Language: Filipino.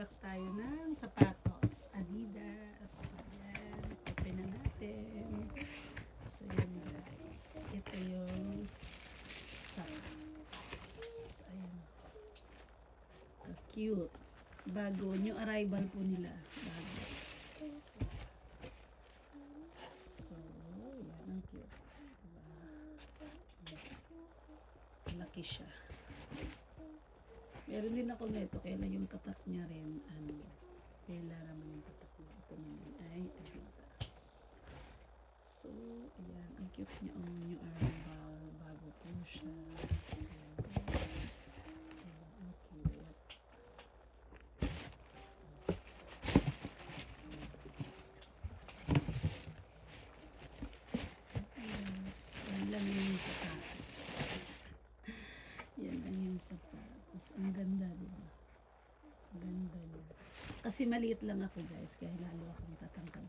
mag-unbox tayo ng sapatos. Adidas. So, yan. Open na natin. So, yan guys. Ito yung sapatos. Ayan. Cute. Bago. New arrival po nila. Bago. So, yan. Ang cute. Laki siya. Meron din ako nito, kaya yung tatak niya rin, kaya naman yung tatak niya. Ito naman ay Adidas. So, ayan, ang cute niya, new arrival, bago po siya. So, ayan, ang cute. Yes, yan lang yung sapatos. Yan lang yung sapatos. Ang ganda, diba? Ang ganda niya. Kasi maliit lang ako guys, kaya lalo akong tatangkad